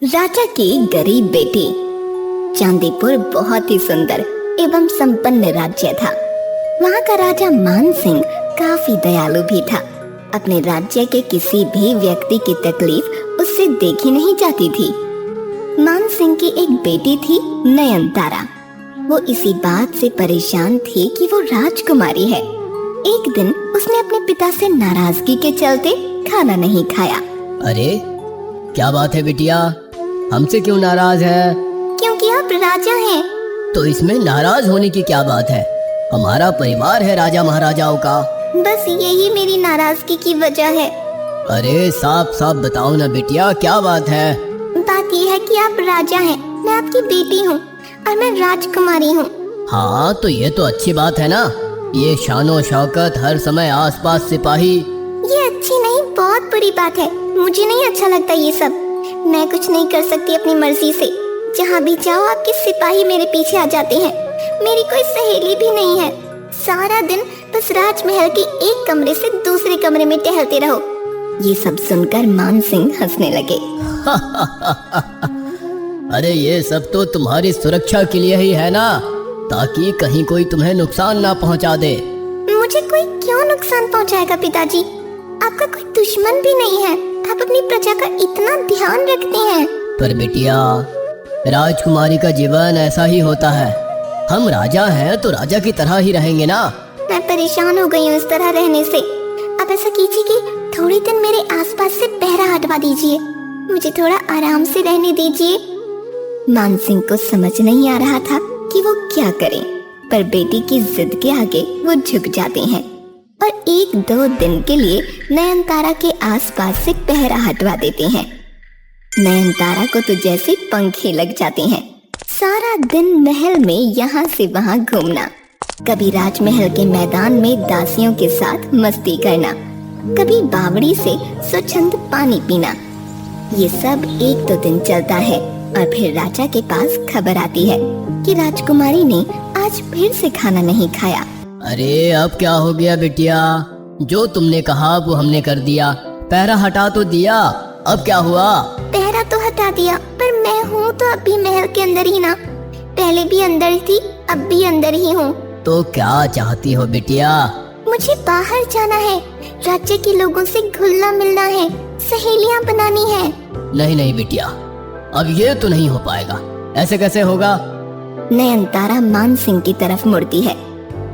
राजा की गरीब बेटी। चांदीपुर बहुत ही सुंदर एवं संपन्न राज्य था। वहाँ का राजा मान सिंह काफी दयालु भी था। अपने राज्य के किसी भी व्यक्ति की तकलीफ उससे देखी नहीं जाती थी। मान सिंह की एक बेटी थी नयनतारा। वो इसी बात से परेशान थी कि वो राजकुमारी है। एक दिन उसने अपने पिता से नाराजगी के चलते खाना नहीं खाया। अरे क्या बात है बिटिया, हमसे क्यों नाराज है? क्योंकि आप राजा हैं। तो इसमें नाराज होने की क्या बात है? हमारा परिवार है राजा महाराजाओं का। बस यही मेरी नाराजगी की वजह है। अरे साफ साफ बताओ ना बिटिया, क्या बात है? बात यह है कि आप राजा हैं, मैं आपकी बेटी हूँ और मैं राजकुमारी हूँ। हाँ तो ये तो अच्छी बात है ना। ये शानो शौकत, हर समय आसपास सिपाही। ये अच्छी नहीं, बहुत बुरी बात है। मुझे नहीं अच्छा लगता ये सब। मैं कुछ नहीं कर सकती अपनी मर्जी से। जहाँ भी जाओ आपके सिपाही मेरे पीछे आ जाते हैं। मेरी कोई सहेली भी नहीं है। सारा दिन बस राजमहल के एक कमरे से दूसरे कमरे में टहलते रहो। ये सब सुनकर मान सिंह हंसने लगे। अरे ये सब तो तुम्हारी सुरक्षा के लिए ही है ना, ताकि कहीं कोई तुम्हें नुकसान ना पहुंचा दे। मुझे कोई क्यों नुकसान पहुंचाएगा पिताजी? आपका कोई दुश्मन भी नहीं है। आप अपनी प्रजा का इतना ध्यान रखते हैं। पर बिटिया, राजकुमारी का जीवन ऐसा ही होता है। हम राजा हैं तो राजा की तरह ही रहेंगे ना। मैं परेशान हो गई हूँ इस तरह रहने से। आप ऐसा कीजिए कि थोड़े दिन मेरे आसपास से पहरा हटवा दीजिए। मुझे थोड़ा आराम से रहने दीजिए। मान सिंह को समझ नहीं आ रहा था कि वो क्या करे, पर बेटी की जिद के आगे वो झुक जाते हैं और 1-2 दिन के लिए नयनतारा के आसपास से पहरा हटवा देते हैं। नयनतारा को तो जैसे पंखे लग जाते हैं। सारा दिन महल में यहाँ से वहाँ घूमना, कभी राजमहल के मैदान में दासियों के साथ मस्ती करना, कभी बावड़ी से स्वच्छंद पानी पीना। ये सब 1-2 दिन चलता है और फिर राजा के पास खबर आती है कि राजकुमारी ने आज फिर से खाना नहीं खाया। अरे अब क्या हो गया बिटिया? जो तुमने कहा वो हमने कर दिया। पहरा हटा तो दिया, अब क्या हुआ? पहरा तो हटा दिया, पर मैं हूँ तो अब भी महल के अंदर ही ना। पहले भी अंदर थी, अब भी अंदर ही हूँ। तो क्या चाहती हो बिटिया? मुझे बाहर जाना है, राज्य के लोगों से घुलना मिलना है, सहेलियाँ बनानी है। नहीं नहीं बिटिया, अब ये तो नहीं हो पाएगा। ऐसे कैसे होगा? नयनतारा मान सिंह की तरफ मुड़ती है।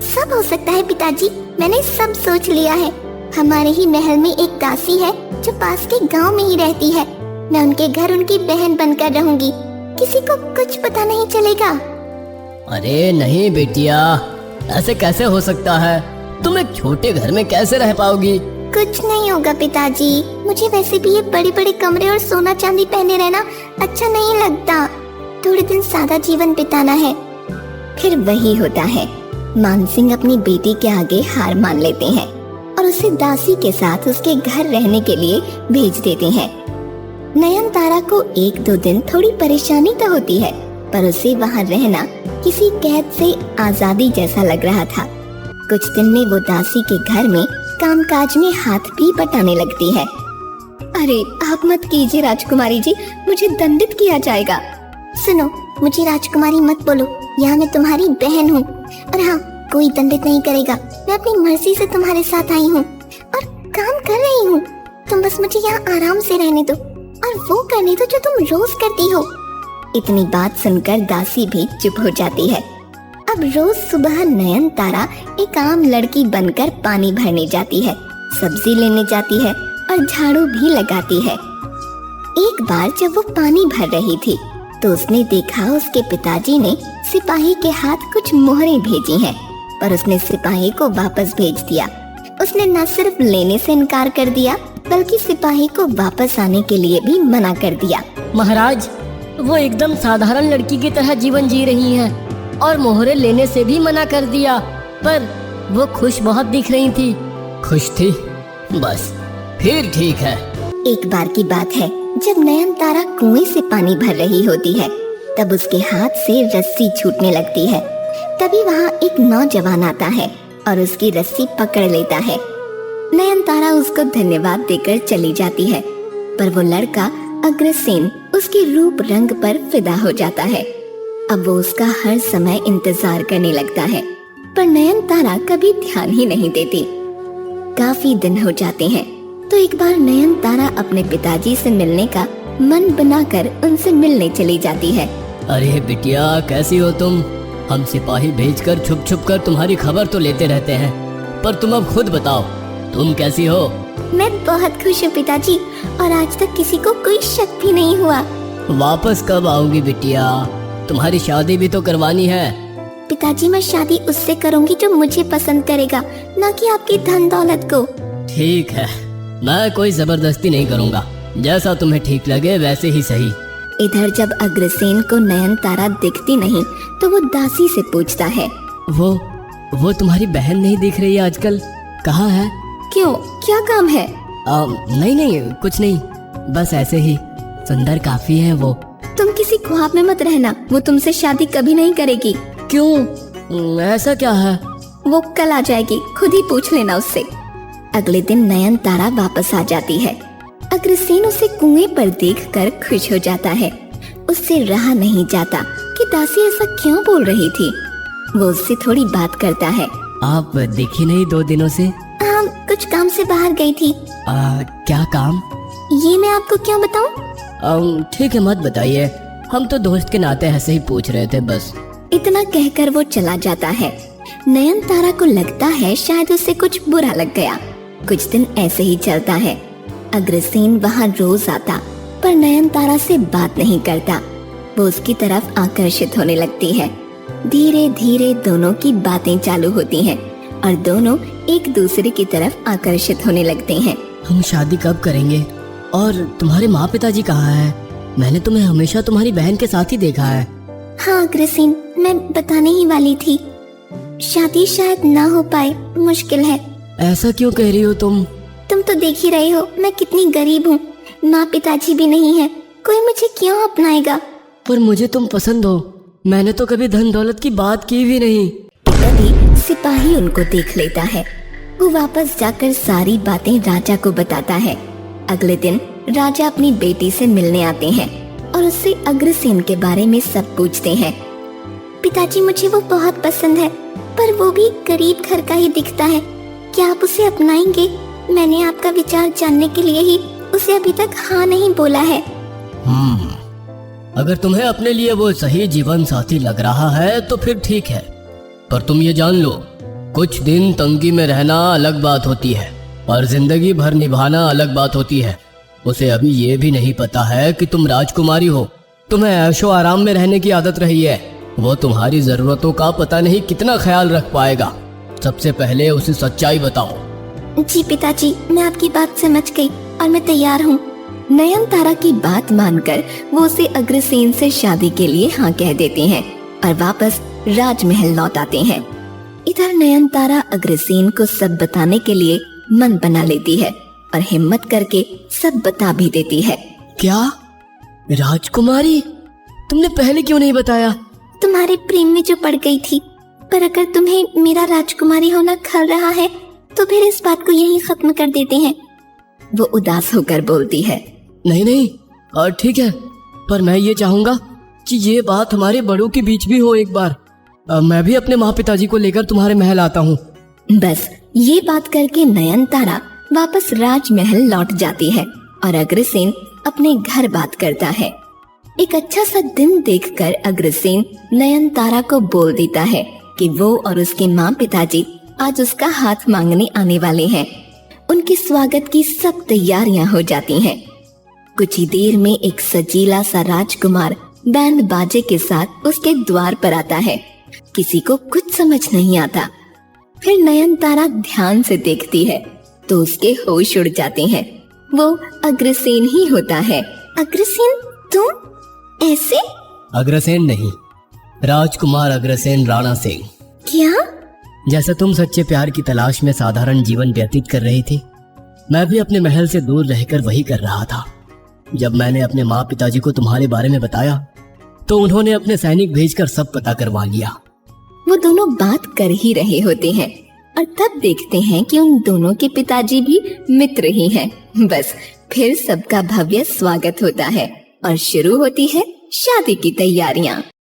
सब हो सकता है पिताजी, मैंने सब सोच लिया है। हमारे ही महल में एक दासी है जो पास के गांव में ही रहती है। मैं उनके घर उनकी बहन बनकर रहूंगी। किसी को कुछ पता नहीं चलेगा। अरे नहीं बेटिया, ऐसे कैसे हो सकता है? तुम एक छोटे घर में कैसे रह पाओगी? कुछ नहीं होगा पिताजी। मुझे वैसे भी ये बड़े बड़े कमरे और सोना चांदी पहने रहना अच्छा नहीं लगता। थोड़े दिन सादा जीवन बिताना है। फिर वही होता है, मान सिंह अपनी बेटी के आगे हार मान लेते हैं और उसे दासी के साथ उसके घर रहने के लिए भेज देते हैं। नयनतारा को 1-2 दिन थोड़ी परेशानी तो होती है, पर उसे वहाँ रहना किसी कैद से आजादी जैसा लग रहा था। कुछ दिन में वो दासी के घर में कामकाज में हाथ भी बटाने लगती है। अरे आप मत कीजिए राजकुमारी जी, मुझे दंडित किया जाएगा। सुनो, मुझे राजकुमारी मत बोलो, यहाँ मैं तुम्हारी बहन हूँ। और हाँ, कोई दंडित नहीं करेगा। मैं अपनी मर्जी से तुम्हारे साथ आई हूँ और काम कर रही हूँ। तुम बस मुझे यहाँ आराम से रहने दो और वो करने दो जो तुम रोज करती हो। इतनी बात सुनकर दासी भी चुप हो जाती है। अब रोज सुबह नयनतारा एक आम लड़की बनकर पानी भरने जाती है, सब्जी लेने जाती है और झाड़ू भी लगाती है। एक बार जब वो पानी भर रही थी तो उसने देखा उसके पिताजी ने सिपाही के हाथ कुछ मोहरें भेजी हैं, पर उसने सिपाही को वापस भेज दिया। उसने न सिर्फ लेने से इनकार कर दिया, बल्कि सिपाही को वापस आने के लिए भी मना कर दिया। महाराज, वो एकदम साधारण लड़की की तरह जीवन जी रही हैं और मोहरे लेने से भी मना कर दिया, पर वो खुश बहुत दिख रही थी। खुश थी? बस फिर ठीक है। एक बार की बात है, जब नयनतारा कुएं से पानी भर रही होती है, तब उसके हाथ से रस्सी छूटने लगती है। तभी वहाँ एक नौजवान आता है और उसकी रस्सी पकड़ लेता है। नयनतारा उसको धन्यवाद देकर चली जाती है, पर वो लड़का अग्रसेन उसके रूप रंग पर फिदा हो जाता है। अब वो उसका हर समय इंतजार करने लगता है, पर नयनतारा कभी ध्यान ही नहीं देती। काफी दिन हो जाते हैं तो एक बार नयनतारा अपने पिताजी से मिलने का मन बनाकर उनसे मिलने चली जाती है। अरे बिटिया, कैसी हो तुम? हम सिपाही भेजकर छुप छुप कर तुम्हारी खबर तो लेते रहते हैं, पर तुम अब खुद बताओ, तुम कैसी हो? मैं बहुत खुश हूँ पिताजी, और आज तक किसी को कोई शक भी नहीं हुआ। वापस कब आओगी बिटिया? तुम्हारी शादी भी तो करवानी है। पिताजी, मैं शादी उससे करूँगी जो मुझे पसंद करेगा, न कि आपकी धन दौलत को। ठीक है, मैं कोई जबरदस्ती नहीं करूँगा, जैसा तुम्हें ठीक लगे वैसे ही सही। इधर जब अग्रसेन को नयनतारा दिखती नहीं तो वो दासी से पूछता है, वो तुम्हारी बहन नहीं दिख रही है आजकल, कहाँ है? क्यों, क्या काम है? नहीं कुछ नहीं, बस ऐसे ही। सुंदर काफी है वो। तुम किसी ख्वाब में मत रहना, वो तुमसे शादी कभी नहीं करेगी। क्यों, ऐसा क्या है? वो कल आ जाएगी, खुद ही पूछ लेना उससे। अगले दिन नयनतारा वापस आ जाती है। अग्रसेन उसे कुएं पर देखकर खुश हो जाता है। उससे रहा नहीं जाता कि दासी ऐसा क्यों बोल रही थी। वो उससे थोड़ी बात करता है। आप दिखी नहीं 2 दिनों से? कुछ काम से बाहर गई थी। क्या काम? ये मैं आपको क्यों बताऊं? ठीक है, मत बताइए, हम तो दोस्त के नाते ऐसे ही पूछ रहे थे बस। इतना कहकर वो चला जाता है। नयनतारा को लगता है शायद उसे कुछ बुरा लग गया। कुछ दिन ऐसे ही चलता है। अग्रसेन वहाँ रोज आता, पर नयनतारा से बात नहीं करता। वो उसकी तरफ आकर्षित होने लगती है। धीरे धीरे दोनों की बातें चालू होती हैं और दोनों एक दूसरे की तरफ आकर्षित होने लगते हैं। हम शादी कब करेंगे? और तुम्हारे माँ पिताजी कहाँ हैं? मैंने तुम्हें हमेशा तुम्हारी बहन के साथ ही देखा है। हाँ अग्रसेन, मैं बताने ही वाली थी, शादी शायद ना हो पाए, मुश्किल है। ऐसा क्यों कह रही हो तुम? तुम तो देख ही रहे हो मैं कितनी गरीब हूँ, माँ पिताजी भी नहीं है, कोई मुझे क्यों अपनाएगा? पर मुझे तुम पसंद हो, मैंने तो कभी धन दौलत की बात की भी नहीं। तभी सिपाही उनको देख लेता है। वो वापस जाकर सारी बातें राजा को बताता है। अगले दिन राजा अपनी बेटी से मिलने आते हैं और उससे अग्रसेन के बारे में सब पूछते हैं। पिताजी, मुझे वो बहुत पसंद है, पर वो भी गरीब घर का ही दिखता है, क्या आप उसे अपनाएंगे? मैंने आपका विचार जानने के लिए ही उसे अभी तक हाँ नहीं बोला है। अगर तुम्हें अपने लिए वो सही जीवन साथी लग रहा है तो फिर ठीक है, पर तुम ये जान लो, कुछ दिन तंगी में रहना अलग बात होती है और जिंदगी भर निभाना अलग बात होती है। उसे अभी ये भी नहीं पता है कि तुम राजकुमारी हो, तुम्हें ऐशो आराम में रहने की आदत रही है। वो तुम्हारी जरूरतों का पता नहीं कितना ख्याल रख पाएगा। सबसे पहले उसे सच्चाई बताओ। जी पिताजी, मैं आपकी बात समझ गई और मैं तैयार हूँ। नयनतारा की बात मानकर वो उसे अग्रसेन से शादी के लिए हाँ कह देते हैं और वापस राजमहल लौट आते हैं। इधर नयनतारा अग्रसेन को सब बताने के लिए मन बना लेती है और हिम्मत करके सब बता भी देती है। क्या राजकुमारी? तुमने पहले क्यों नहीं बताया? तुम्हारे प्रेम में जो पड़ गई थी, पर अगर तुम्हें मेरा राजकुमारी होना खल रहा है तो फिर इस बात को यहीं खत्म कर देते हैं। वो उदास होकर बोलती है। नहीं, ठीक है, पर मैं ये चाहूंगा कि ये बात हमारे बड़ों के बीच भी हो एक बार। मैं भी अपने माँ पिताजी को लेकर तुम्हारे महल आता हूँ। बस ये बात करके नयनतारा वापस राजमहल लौट जाती है और अग्रसेन अपने घर बात करता है। एक अच्छा सा दिन देखकर अग्रसेन नयनतारा को बोल देता है कि वो और उसके माँ पिताजी आज उसका हाथ मांगने आने वाले हैं। उनके स्वागत की सब तैयारियां हो जाती हैं। कुछ ही देर में एक सजीला सा राजकुमार बैंड बाजे के साथ उसके द्वार पर आता है। किसी को कुछ समझ नहीं आता। फिर नयनतारा ध्यान से देखती है तो उसके होश उड़ जाते हैं। वो अग्रसेन ही होता है। अग्रसेन, तुम ऐसे? अग्रसेन नहीं, राजकुमार अग्रसेन राणा सिंह। क्या? जैसा तुम सच्चे प्यार की तलाश में साधारण जीवन व्यतीत कर रही थी, मैं भी अपने महल से दूर रहकर वही कर रहा था। जब मैंने अपने माँ पिताजी को तुम्हारे बारे में बताया तो उन्होंने अपने सैनिक भेजकर सब पता करवा लिया। वो दोनों बात कर ही रहे होते हैं और तब देखते हैं कि उन दोनों के पिताजी भी मित्र ही हैं। बस फिर सबका भव्य स्वागत होता है और शुरू होती है शादी की तैयारियां।